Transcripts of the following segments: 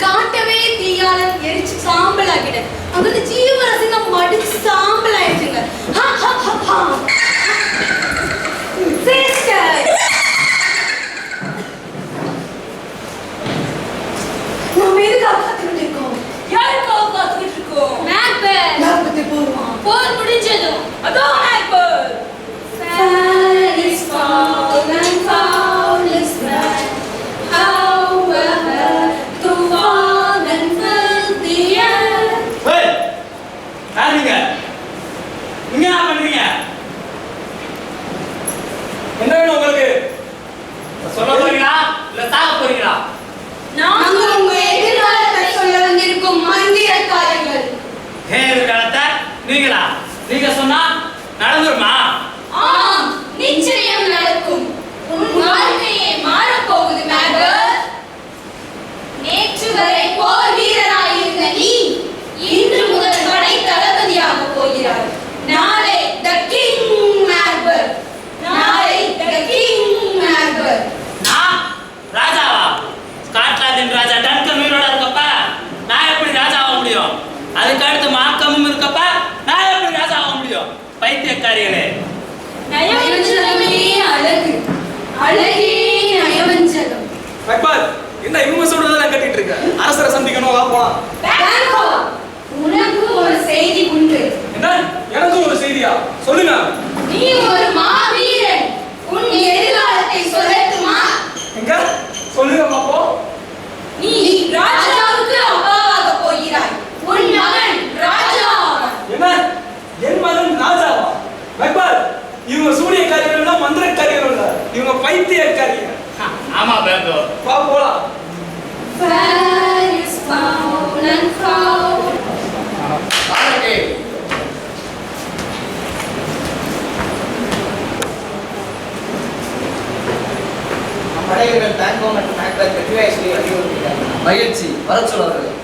காட்டவே தீயால எரிச்சு சாம்பல் ஆகிட்டேன். அங்க ஜீவராசிங்க மடிச்சு சாம்பல் ஆயிடுச்சுங்க. சிஸ்டர் நாம எதுக்காக காத்துக்கிட்டு இருக்கோம்? யாருக்காக காத்துக்கிட்டு இருக்கோம்? மேக்பெத் போடுவான். போர் முடிஞ்சதும் அதோ Macbeth. Fair is foul and foul is bad. However, to fall and fill the air. Hey! யாருங்க? இங்க என்ன பண்றீங்க? என்ன வேணும் உங்களுக்கு? சொல்ல போறீங்களா இல்ல சாக போறீங்களா? நாங்க உங்க எதிர்காலத்தை சொல்ல வந்திருக்கும் மந்திரக்காரர்கள். எதிர்காலத்தை நீங்களா? நீங்க சொன்னா நடந்துருமா? ஆம், நிச்சயம் நடக்கும். உன் வாழ்க்கையே மாறப்போகுது மேக்பெத். நேற்று வரை போர் வீரராயிருந்த நீ இன்று முதல் படை தளபதியாக போகிறாய். நாளை த கிங் மேக்பெத். நாளை த கிங் மேக்பெத். நான் ராஜாவா? ஸ்காட்லாந்தின் ராஜா டன்கன் உயிரோட இருக்கப்ப நான் எப்படி ராஜாவாக முடியும்? அதுக்கு அடுத்து மாக்கமும் இருக்கப்ப நான் எப்படி ராஜாவாக முடியும்? பைத்தியக்காரிகளே! நயவஞ்சகமே அழகு, அழகே நயவஞ்சகம். மேக்பெத், என்ன இவங்க சொல்றதெல்லாம் கட்டிட்டு இருக்க? அரசரை சந்திக்கணும், வா போலாம். பேங்கோ, உனக்கு ஒரு செய்தி உண்டு. என்ன? எனக்கு ஒரு செய்தியா? சொல்லுங்க. நீ ஒரு மாவீரன். உன் எதிர்காலத்தை சொல்லட்டுமா? எங்க? சொல்லுங்க பாப்போம். நீ ராஜாவுக்கு அப்பாவாக போகிறாய். உன் மகன் ராஜா. என்ன? என் மகன் ராஜாவா? மேக்பெத், இவங்க சூனியக்காரிகள் இல்ல, மந்திரக்காரிகள் இல்ல, இவங்க பைத்தியக்காரிகள். ஆமா பேங்கோ. வா போலாம். Fair is foul and foul. ஆரம்பி. படைவீரர்கள் பேங்கோ மற்றும் மேக்பெத் வெற்றியை சொல்லி வலியுறுத்தினார்கள். மகிழ்ச்சி வர சொல்வார்கள்.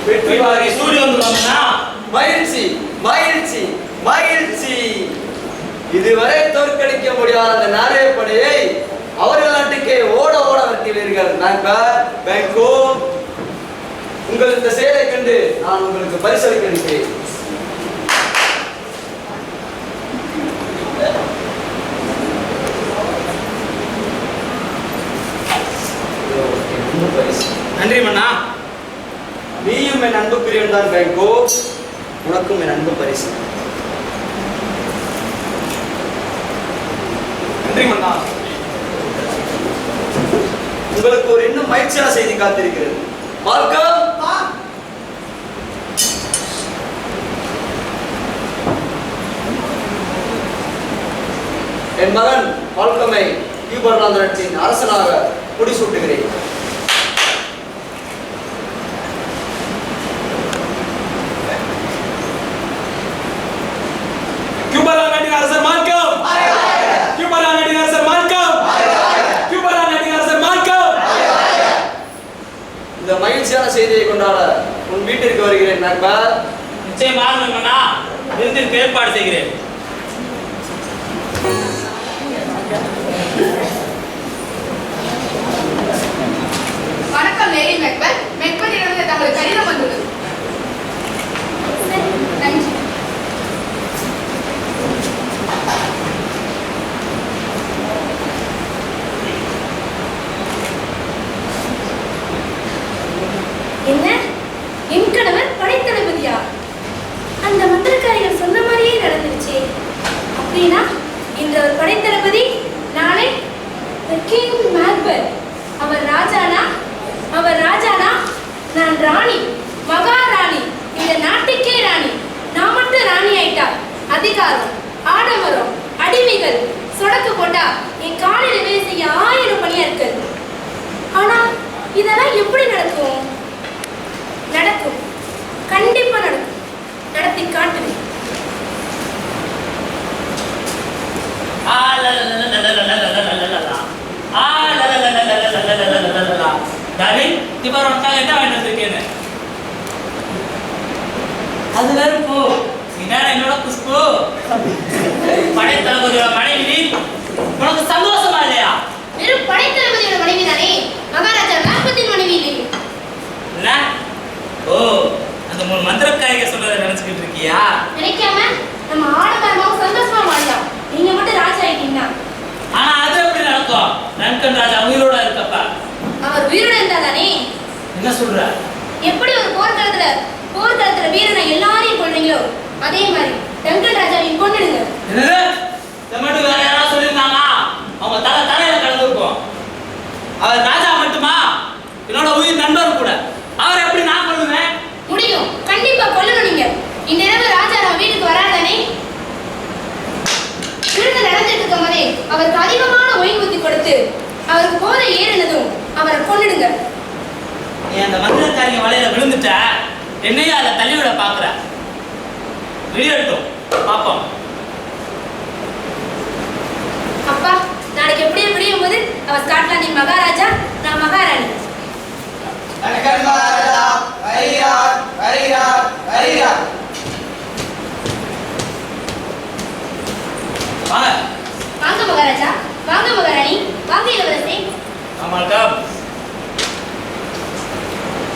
வெற்றி வாகை சூரியன் வந்துருவாங்கன்னா மகிழ்ச்சி மகிழ்ச்சி மகிழ்ச்சி. இதுவரை தோற்கடிக்க முடியாத அந்த நாரே படையை அவர்கள் நாட்டுக்கே ஓட ஓட விரட்டினீர்கள். மேக்பெத், பேங்கோ, உங்கள் இந்த செயலை கண்டு நான் உங்களுக்கு பரிசளிக்கிறேன். நன்றி மன்னா. நீயும் என் அன்புக்குரியவன் தான் பேங்கோ, உனக்கும் என் அன்பு பரிசு. நன்றி மன்னா. உங்களுக்கு ஒரு இன்னும் மகிழ்ச்சியான செய்தி காத்திருக்கிறது. மால்கம், என் மகன் மால்கமை யூபர்லாந்து அரசனாக முடிசூட்டுகிறேன். கியூபரா நாட்டின் அரசர் மால்கம். கியூபரா நாட்டின் அரசர் மால்கம். கியூபரா நாட்டின் அரசர் மால்கம். இந்த மகிழ்ச்சியான செய்தியை கொண்டாட உன் வீட்டிற்கு வருகிறேன் மேக்பெத். நிச்சயமாக மன்னா, விருந்திற்கு ஏற்பாடு செய்கிறேன். வணக்கம் லேடி மேக்பெத். மேக்பெத்திடமிருந்து தங்களுக்கு கடிதம் வந்துள்ளது. நன்றி. என்ன? என் கணவர் படைத்தளபதியா? அந்த மந்திரக்காரிகள் சொன்ன மாதிரியே நடந்துருச்சு. அப்படின்னா இன்று அவர் படைத்தளபதி, நாளை கிங் மேக்பெத். அவர் ராஜானா? நான் ராணி, மகாராணி, இந்த நாட்டுக்கே ராணி. நான் மட்டும் ராணி ஆயிட்டா அதிகாரம், ஆடம்பரம், அடிமைகள், சொடக்கு போட்டா என் காலையில வேலை செய்ய 1000 பணியாட்கள். ஆனா இதெல்லாம் எப்படி நடக்கும்? நடக்கும், கண்டிப்பா நடக்கும். நடத்தி காட்டுவேன். டார்லிங் இப்போ உனக்காக என்ன வாங்கிட்டு வந்திருக்கேன்னு அது வேற போ நீ நேரம் என்னோட குஷ்பு படை தளபதியோட மனைவி உனக்கு சந்தோஷமா இல்லையா வெறும் படைத்தளபதியோட மனைவி தானே, மகாராஜா நாற்பத்தின் மனைவி இல்லையே. என்ன ஓ அந்த மூணு மந்திரக்காரிக சொல்றதை நினைச்சுக்கிட்டு இருக்கியா நினைக்காம நம்ம ஆடம்பரமாவும் சந்தோஷமா வாழலாம். நீங்க மட்டும் ராஜா ஆயிட்டீங்கன்னா ஆனா அது எப்படி நடக்கும் நன்கன் ராஜா உயிரோட இருக்கப்பா அவர் உயிரோட இருந்தா தானே. என்ன சொல்ற எப்படி ஒரு போர்க்களத்துல வீரனை எல்லாரையும் கொள்றீங்களோ அதே மாதிரி டங்கன் ராஜாவையும் கொன்னுடுங்க. என்னது இதை மட்டும் வேற யாராவது சொல்லியிருந்தாங்க அவங்க தலையில கலந்துருக்கும் அவர் ராஜா மட்டுமா என்னோட உயிர் நண்பர் கூட அவர் எப்படி நான் கொள்ளுவேன் முடியும், கண்டிப்பா கொல்லணும். நீங்க இந்நிரவு ராஜா நம்ம வீட்டுக்கு வராதானே. விருந்து நடந்துட்டு இருக்கும் போதே அவருக்கு அதிகமான ஒயின் ஊத்தி கொடுத்து அவருக்கு போதை ஏறினதும் அவரை கொன்னுடுங்க. நீ அந்த மந்திரக்காரிங்க வலையில விழுந்துட்ட என்னையும் அதை தள்ளிவிட பாக்குற விடியட்டும் பாப்போம் அப்பா நாளைக்கு எப்படியே விடியும் போது அவர் ஸ்காட்லாந்தின் மகாராஜா, நான் மகாராணி. நன்கன் மகாராஜா வருகிறார் வருகிறார் வருகிறார். வாங்க வாங்க மகாராஜா, வாங்க மகாராணி, வாங்க இளவரசே. ஆமாக்கா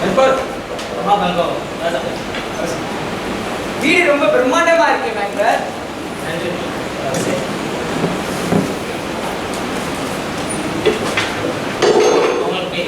அக்பர், வாங்க ராஜா வீடு ரொம்ப பிரம்மாண்டமா இருக்கு மேக்பர். நன்றி உங்களுக்கு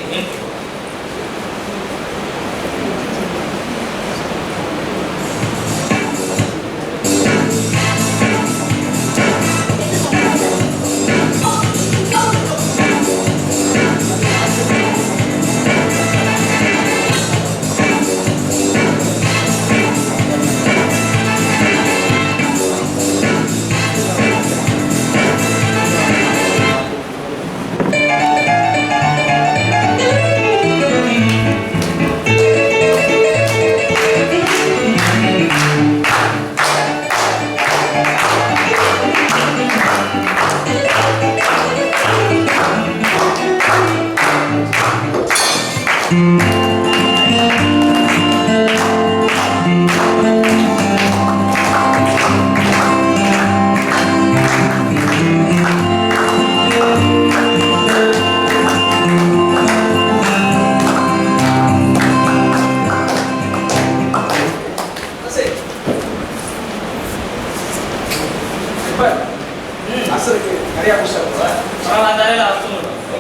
அரசருக்கு நிறைய புஷ்டம்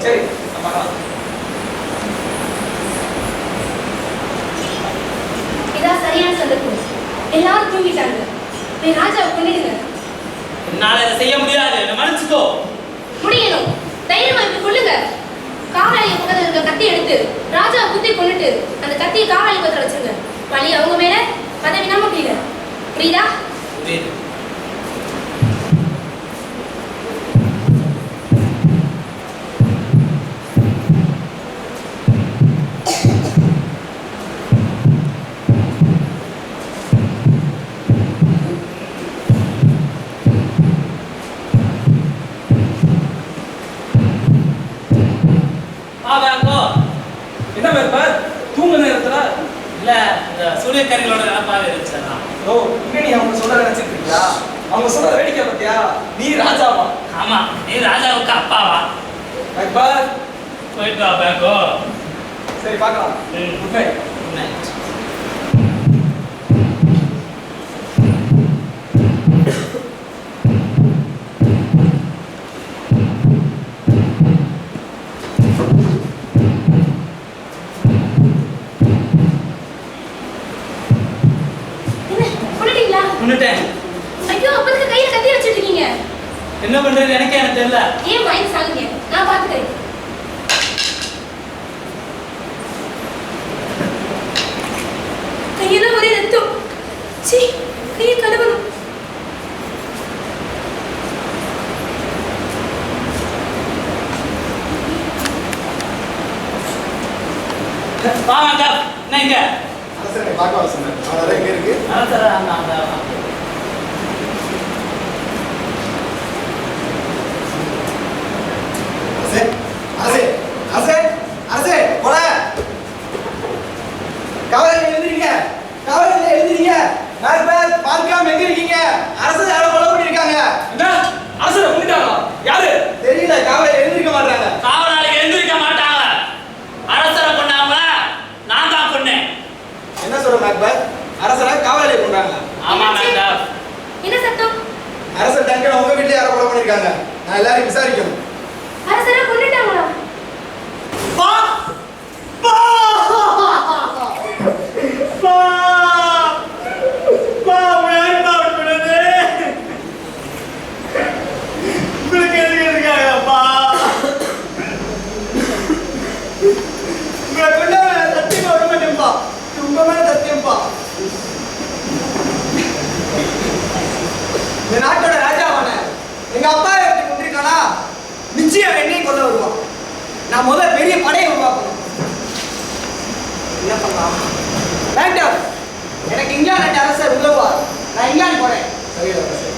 சரி இதான் சரியான சந்தர்ப்பம். எல்லாரும் தூங்கிட்டாங்க. போய் ராஜாவை கொன்னுடுங்க. என்னால இதை செய்ய முடியாது என்ன மன்னிச்சுக்கோ முடியணும், தைரியமா இப்படி கொல்லுங்க. காவலாளி பக்கத்துல இருக்க கத்தி எடுத்து ராஜாவை குத்தி கொன்னுட்டு அந்த கத்தியை காவலாளி பக்கத்துல வச்சிருங்க. பழி அவங்க மேல, பதவி நமக்கு இல்ல. புரியுதா? புரியுது என்ன மேற்பர் தூங்க நேரத்துல இல்ல இந்த சூரியக்காரிகளோட நினைப்பாவே இருந்துச்சு ஓ இன்னும் நீ அவங்க சொல்ல நினைச்சிட்டு இருக்கியா? அவங்க சொல்ற வேடிக்கை பத்தியா? நீ ராஜாவா? ஆமா நீ ராஜாவுக்கு அப்பாவா அக்பர் போயிட்டு வா பேக்கோ சரி பார்க்கலாம். Good night. குட் நைட் கொன்னுட்டேன். ஐயோ, அப்பதுக்கு கையில கத்தி வச்சிட்டு இருக்கீங்க. என்ன பண்றது எனக்கே எனக்கு தெரியல. ஏன் வாங்கி சாகுங்க, நான் பாத்துக்கிறேன். கையில ஒரே ரத்தம். சீ, கையை கழுவணும். வாங்க என்ன இங்க அரசனை பார்க்க வர சொன்னேன். அதெல்லாம் எங்க இருக்கு? அரசர அந்த அரசே அரசே அரசே அரசே போல உங்களை கொண்டா சத்தியமா விட மாட்டேன்ப்பா. உங்க மேல சத்தியம்ப்பா. இந்த நாட்டோட ராஜாவான எங்க அப்பா எப்படி கொண்டிருக்கானா நிச்சயம் என்னையும் கொல்ல வருவான். நான் முதல்ல பெரிய படையை உருவாக்கணும். என்ன பண்ணலாம்? வேண்டாம், எனக்கு இங்கிலாந்து அரசர் உதவுவார். நான் இங்கிலாந்து போறேன். சரி அரசர்.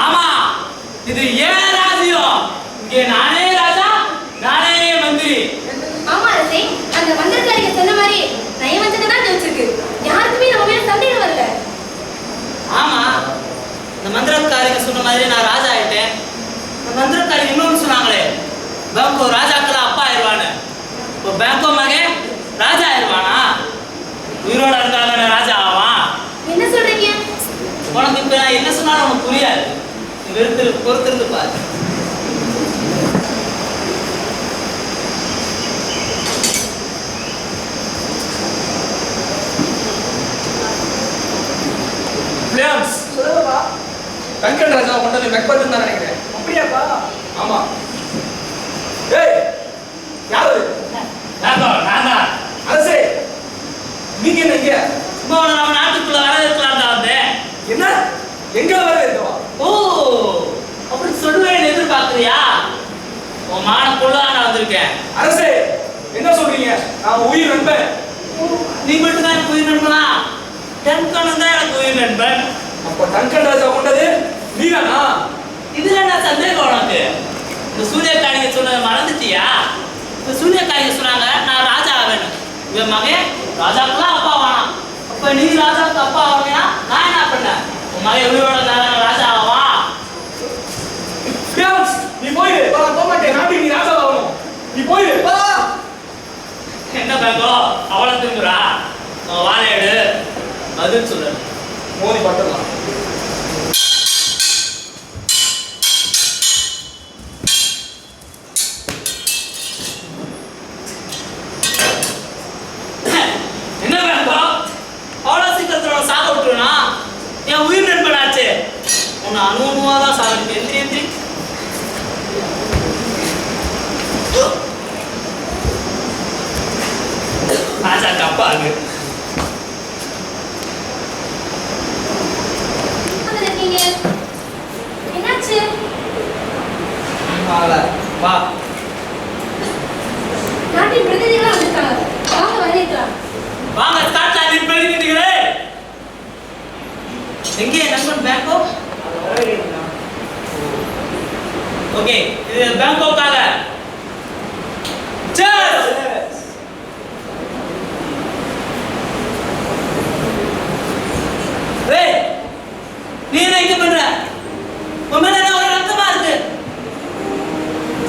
ஆமா, இது ஏன் ராஜ்யம்? இங்கே நானே ராஜா, நானே மந்திரி. ஆமா அரசே, அந்த மந்திரக்காரிங்க சொன்ன மாதிரி நயவஞ்சக தான் ஜெயிச்சிருக்கு. யாருக்குமே நம்ம மேல சந்தேகம் வரல. ஆமா, இந்த மந்திரக்காரிங்க சொன்ன மாதிரி நான் ராஜா ஆயிட்டேன். இந்த மந்திரக்காரிங்க இன்னொன்னு சொன்னாங்களே, பேங்கோ ராஜாக்கெல்லாம் அப்பா ஆயிடுவான்னு. இப்போ பேங்கோ மகன் ராஜா ஆயிடுவானா? உயிரோட இருந்தாங்க ராஜா ஆவான். என்ன சொல்றீங்க? உனக்கு இப்ப நான் என்ன சொன்னாலும் உனக்கு புரியாது. பொறுத்திருந்து பாரு. பிளியான்ஸ், சொல்லுங்கப்பா. டங்கன் ராஜா கொண்டது மெக்பர்ட்னு தான் நினைக்கிறேன். அப்படியாப்பா? ஆமா. ஏய், யாரு? பேங்கோ நான் தான். அரசே, நீங்க என்ன இங்க? சும்மா நம்ம நாட்டுக்குள்ள வரவேற்கலாம் தான் வந்தேன். என்ன எங்க வர இருக்கவா? ஓ, அப்படி சொல்லுவேன்னு எதிர்பார்க்கறியா? உன் மான கொள்ளாத நான் வந்திருக்கேன். அரசே, என்ன சொல்றீங்க? நான் உயிர் நண்பன். நீ மட்டும் தான் எனக்கு உயிர் நண்பனா? டங்கனும் தான் எனக்கு உயிர் நண்பன். அப்ப டங்கன் ராஜா கொண்டது நீதானா? இதுல என்ன சந்தேகம் உனக்கு? இந்த சூரியக்காரிங்க சொன்னதை மறந்துட்டியா? இந்த சூரியக்காரிங்க சொன்னாங்க நான் ராஜா ஆவேன்னு. இவன் மகன் ராஜாக்கெல்லாம் அப்பா வானா. அப்ப நீ ராஜாவுக்கு அப்பா ஆவீங்கன்னா நான் என்ன பண்ணேன்? உன் மகன் உயிரோட இருந்தாலும் ராஜா ஆவா? பிளியான்ஸ், நீ போயிரு. நான் போக மாட்டேன். நாட்டுக்கு நீ ராஜா ஆகணும். நீ போயிரு. பா. என்ன பேங்கோ அவளை திரும்புறா? வாழையடு பதில் சொல்லு. மோதி பட்டலாம். என்ன பேங்கோ அவ்வளோ சீக்கிரத்தில் சாக விட்டுருனா? என் உயிர் நண்பனாச்சு. உன்னை அனுபவமாக தான் சாக எந்திரி எந்திரி. ராஜாக்கு அப்பா அது. இருக்கீங்க? என்னாச்சு? வா. நாட்டின் பிரதிநிதிகளா வந்திருக்காங்க. வாங்க வரவேற்கலாம். வாங்க ஸ்காட்லாந்தின் பிரதிநிதிகளே. எங்கே நண்பன் பேங்கோ? ஓகே, இது பேங்கோக்காக. Cheers! ஏய், நீ என்ன இங்க பண்ற? உன் மேல என்ன ஒரு ரத்தமா இருக்கு?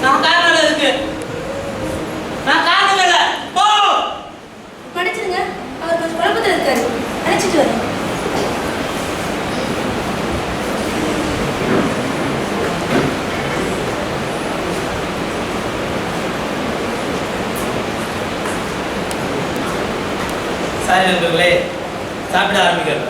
நான் காரணம் இருக்கு. நான் காரணம் இல்ல. போ. மன்னிச்சிடுங்க, அவர் கொஞ்சம் குழப்பத்தில் இருக்காரு. அழைச்சிட்டு வரேன். சாரி நண்பர்களே, சாப்பிட ஆரம்பிக்கிறோம்.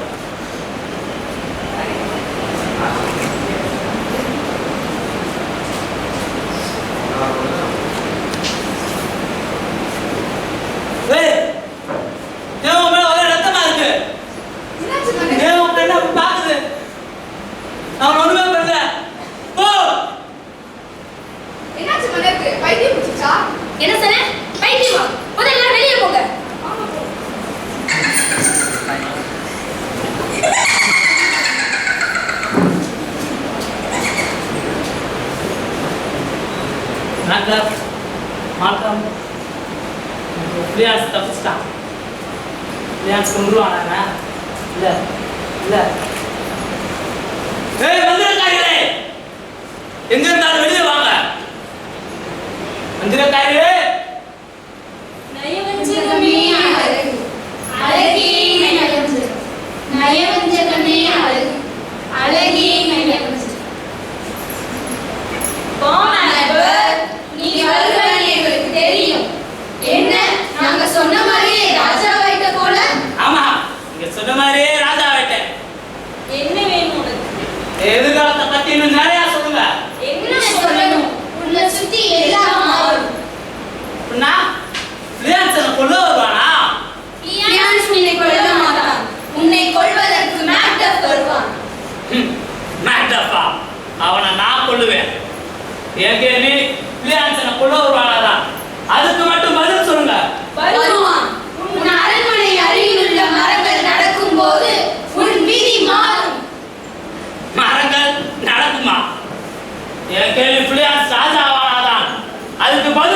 என்ன சொன்ன? பைத்தியமா? முதல்ல வெளியே போங்க. மாற்றம் பிரியான்ஸ் தப்பிச்சிட்டான். பிரியான்ஸ் கொண்டுருவானாங்க. இல்ல இல்ல. ஏய் மந்திரக்காரிகளே, எங்க இருந்தாலும் வெளியே வாங்க. மந்திரக்காரிகளே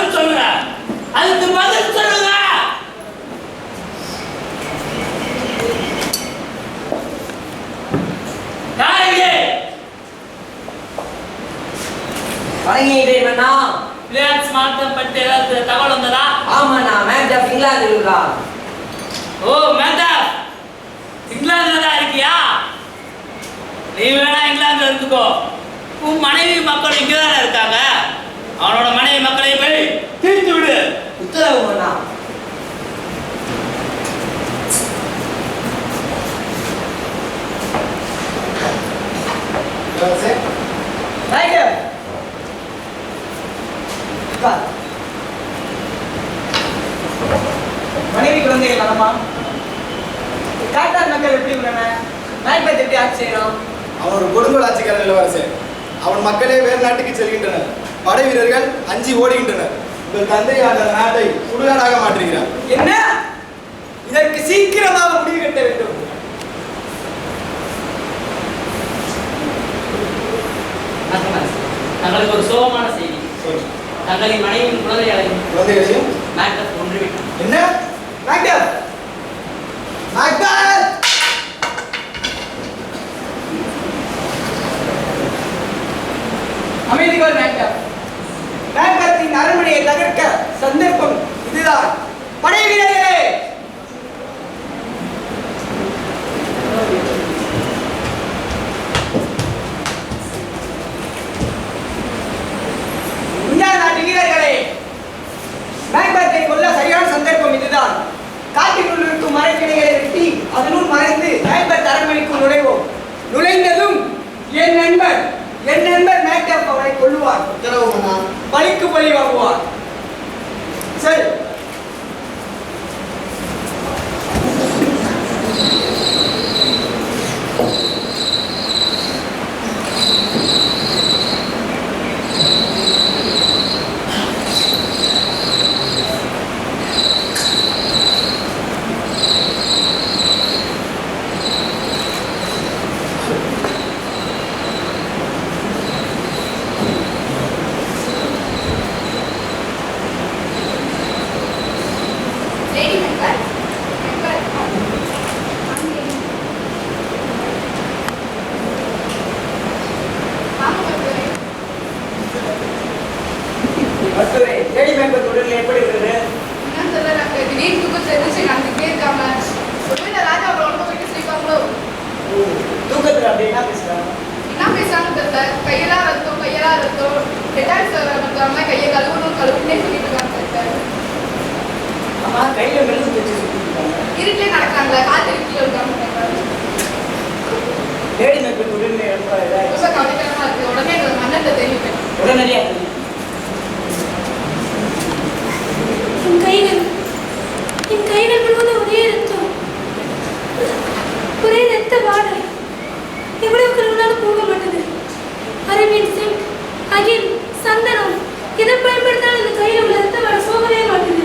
பதில் சொல்லுங்க. அதுக்கு பதில் சொல்லுங்க. வணங்கிட்டேன் அண்ணா. பிளேயர்ஸ் மாற்றம் பற்றி ஏதாவது தகவல் வந்ததா? ஆமாண்ணா, மேட்ச் ஆஃப் இங்கிலாந்து இருக்கா? ஓ மேடம், இங்கிலாந்துல தான் இருக்கியா? நீ வேணா இங்கிலாந்துல இருந்துக்கோ. உன் மனைவி மக்கள் இங்கதானே இருக்காங்க. அவனோட மனைவி மக்களை போய் தீர்த்து விடு. உத்தரவு அண்ணா. மனைவி குழந்தைகள் நலமா? காட்டார் மக்கள் எப்படி உள்ளன? நாய்பத் எப்படி ஆட்சி செய்யணும்? அவன் ஒரு கொடுங்கோல் ஆட்சிக்காரன் இளவரசே. அவன் மக்களே வேறு நாட்டுக்கு செல்கின்றனர். படை வீரர்கள் அஞ்சி ஓடுகின்றனர். உங்கள் தந்தை அந்த நாட்டை சுடுகாடாக மாற்றுகிறார். என்ன? இதற்கு சீக்கிரமாக முடிவு கட்ட வேண்டும். தங்களுக்கு ஒரு சோகமான செய்தி. தங்களின் மனைவியின் குழந்தைகளையும் மேக்டப் ஒன்றுவிட்டார். என்ன? மேக்டப்! மேக்டப்! அமைதிகள் மேக்டப். மேக்டப்பின் அரண்மனையை தகர்க்க சந்தர்ப்பம் இதுதான். படை வீரர்களே, இந்தியா நாட்டு வீரர்களே, மேக்பத்தை கொல்ல சரியான சந்தர்ப்பம் இதுதான். காட்டினுள் இருக்கும் மரக்கிளைகளை வெட்டி அதனுள் மறைந்து மேக்பத் அரண்மனைக்குள் நுழைவோம். நுழைந்ததும் என் நண்பர் மேக்டப் அவரை கொல்லுவார். உத்தரவு மன்னா. பலிக்கு பலி வாங்குவார். சரி, லேடி மெம்பர் மருத்துவரே, லேடி மேக்பத் உடல்நிலை எப்படி இருக்கிறது? என்ன சொல்ல திடீர்னு தூக்கம் தெரிஞ்சு நடந்துட்டே இருக்காங்க. ஒருவேளை ராஜா அவளை உடம்பு போயிட்டு ஸ்லீப்பாங்களோ? தூக்கத்துல அப்படி என்ன பேசுறாங்க? என்ன பேசுறாங்க தெரியல. கையெல்லாம் ரத்தம் ரெட்டாயிரம் சார் பண்ணுறாங்க. கையை கழுவுனே சொல்லிட்டு இருக்காங்க சார். ஆமா, கையில மெழுகு வச்சு சுத்திட்டு இருக்காங்க. இருட்டிலே நடக்கிறாங்களா? காத்து கீழே இருக்காங்க. லேடி மேக்பத் உடல்நிலை ரொம்ப இதாயிடுச்சு. ரொம்ப கவலைக்கிடமா இருக்கு. உடனே எங்க மன்னத்தை தெரிவிப்பேன். உடனடியா என் கைகள் முழுவதும் ஒரே ரத்த வாடை. எவ்வளவு கருவினாலும் போக மாட்டேது. அரேபியன் சிங்க், அகில், சந்தனம் எதை பயன்படுத்தாலும் இந்த கையில் உள்ள ரத்த வாடை போகவே மாட்டேது.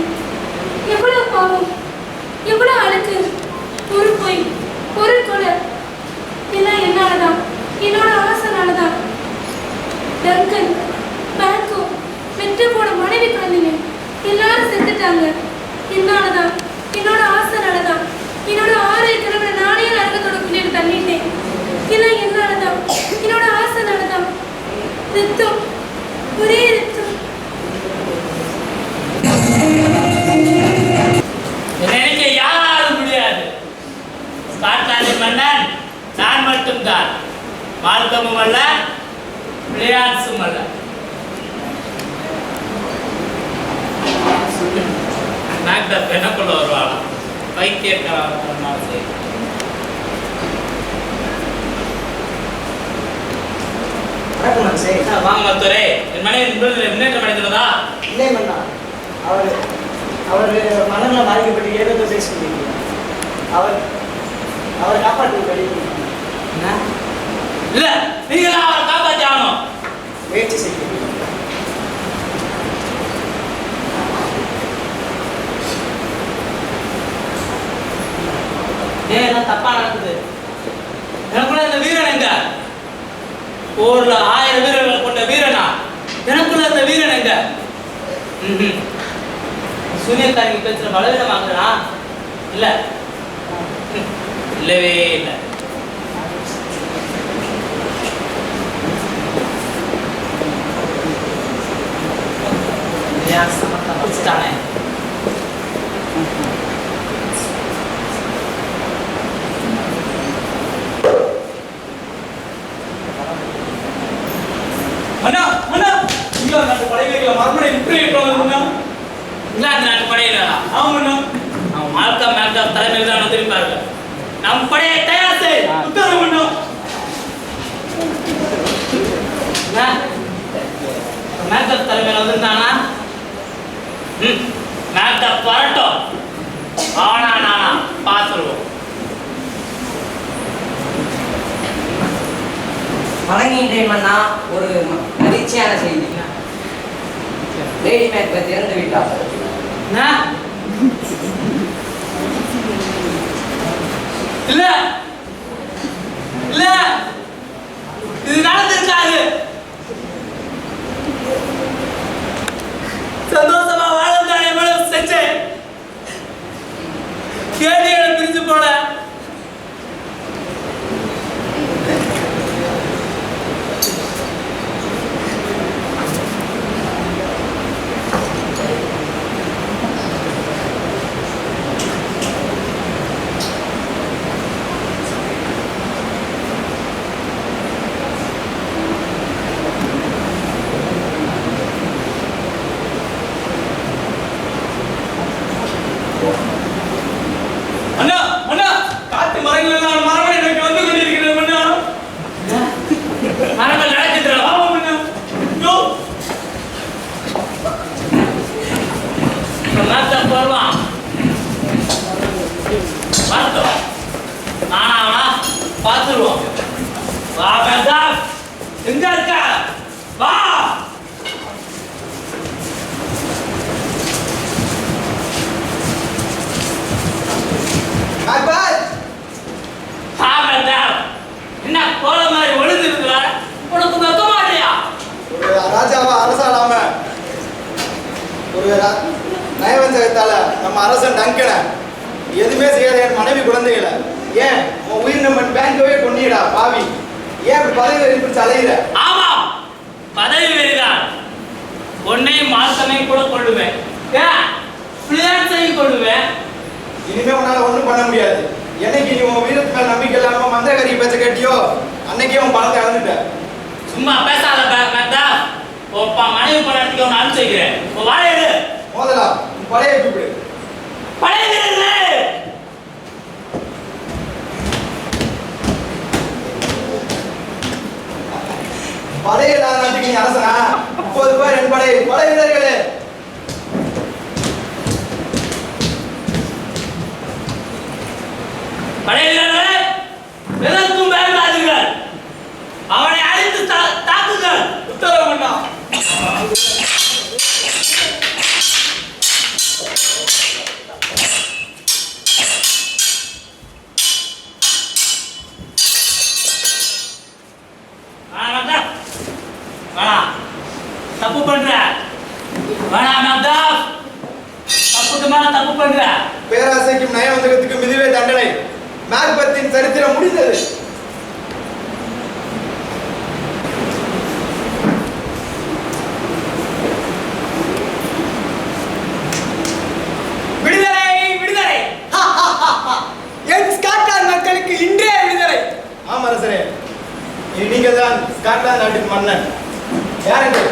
எவ்வளவு பாவம், எவ்வளவு அழுக்கு, ஒரு பொய், ஒரு கொலை. எல்லாம் என்னாலதான், என்னோட ஆசைனாலதான். டங்கன், பேங்கோ, வெற்றி போன மனைவி குழந்தைங்க எல்லாரும் செத்துட்டாங்க. என்னாலதான், என்னோட ஆசைனாலதான். என்னோட 6 கிழமை நானே நரகத்தோட பின்னாடி தள்ளிட்டேன். எல்லாம் என்னாலதான், என்னோட ஆசைனாலதான். ரத்தம், ஒரே ரத்தம். நினைக்க யாராலும் முடியாது. ஸ்காட்லாந்து மன்னன் நான் மட்டும்தான். மால்கமும் அல்ல, பிளேயார்ஸும் அல்ல. மேக்டப் எனக்குள்ள வருவாளா? வைத்தியக்காரமா சரி. வணக்கம் மன்சே. வாங்க மருத்துவரே, என் மனைவி முன்னேற்றம் அடைந்துள்ளதா? இல்லை மன்னா, அவர் மனநல பாதிக்கப்பட்டு ஏதோ பேசியிருக்கிறார். அவரை காப்பாற்றும்படி இல்ல, நீங்க தான் அவரை காப்பாற்றி ஆகணும். முயற்சி செய்கிறீர்கள். ஏன் தப்பா நடக்குது? எனக்குள்ள இந்த வீரன் எங்க? போர்ல 1000 வீரர்கள் கொண்ட வீரனா? எனக்குள்ள இந்த வீரன் எங்க? சூனியக்காரங்க பேசுற பலவீனமாக்குறா இல்ல இல்லவே இல்லை. தப்பிச்சுட்டானே. மன்னா மன்னா இங்கிலாந்து நாட்டு படைவீரர்களை மறுபடி இங்கிலாந்து நாட்டு படையிலா? ஆமாண்ணா. அவன் மால்கம் மேக்டாஃப் தலைமையில் தான் வந்திருப்பார்கள். நம் படையை தயார் செய். உத்தரவு மன்னா. மேக்டாஃப் தலைமையில் வந்திருந்தானா? மேக்டாஃப் வரட்டும். ஆனா நானா பார்த்துருவோம். வணங்குகின்றேன் மன்னா. ஒரு மகிழ்ச்சியான செய்தி. லேடி மேக்பெத் இறந்து விட்டார். இல்ல இல்ல இது நடந்திருக்காது. சந்தோஷமா வாழ்ந்தானே எவ்வளவு செஞ்சேன். கேடிகளை பிரிஞ்சு போல அண்ணா அண்ணா காட்டு மரங்கள் எல்லாம் மரமணி நோக்கி வந்து கொண்டிருக்கிறேன் மன்னா. மரங்கள் நடக்குதுடா. ஆமாம் மன்னா. யோ மேக்டாஃப் வருவான். பார்த்தோம். நானா அவனா பார்த்துருவோம். வா மேக்டாஃப், எங்க இருக்க? வா. மேக்பெத் வா மேக்டாஃப். என்ன கோல மாதிரி ஒளிஞ்சிருக்கிறா? உனக்கு வெக்கமா இல்லையா? ஒரு ராஜாவா அரசாளாம ஒரு நயவஞ்சகத்தால நம்ம அரசன் டங்கனை எதுவுமே செய்யாத என் மனைவி குழந்தைகளை ஏன் உன் உயிர் நம்ம பேங்கவே கொண்டீடா பாவி. ஏன் இப்படி பதவி வெறி பிடிச்சு அலையிற? ஆமாம், பதவி வெறிதான். உன்னையும் மாசமையும் கூட கொள்ளுவேன். ஏன் பிள்ளையாட்சையும் கொள்ளுவேன். இனிமே உன்னால ஒண்ணும் பண்ண முடியாது. என்னைக்கு நீ உன் வீரத்து மேல நம்பிக்கை இல்லாம மந்திரகாரி பேச்ச கேட்டியோ அன்னைக்கே உன் பணத்தை இழந்துட்ட. சும்மா பேசாத மேக்டாஃப். உப்பா மனைவி பணத்துக்கு ஒன்று அனுப்பிச்சு வைக்கிறேன். உன் வாழை எடு. மோதலா உன் படையை கூப்பிடு. பழைய வீரர்களே, படையை இல்லாத நாட்டுக்கு நீ அரசனா? 30 பேர் என் படை படை வீரர்களே. பழைய வீரர்களே, எதற்கும் வேண்டாதீர்கள். அவனை அழைத்து தாக்குங்கள். உத்தரவு மன்னா. வேணாம், தப்பு பண்ற. வேணாம் மேக்டாஃப், தப்புக்கு மேல தப்பு பண்ற. பேராசைக்கும் நயவஞ்சகத்துக்கும் இதுவே தண்டனை. மேக்பெத்தின் சரித்திரம் முடிந்தது. விடுதலை விடுதலை. என் ஸ்காட்லாந்து மக்களுக்கு இன்றே விடுதலை. ஆம் அரசரே, இனி நீங்கள் தான் ஸ்காட்லாந்து நாட்டின் மன்னன். யாருங்கள்?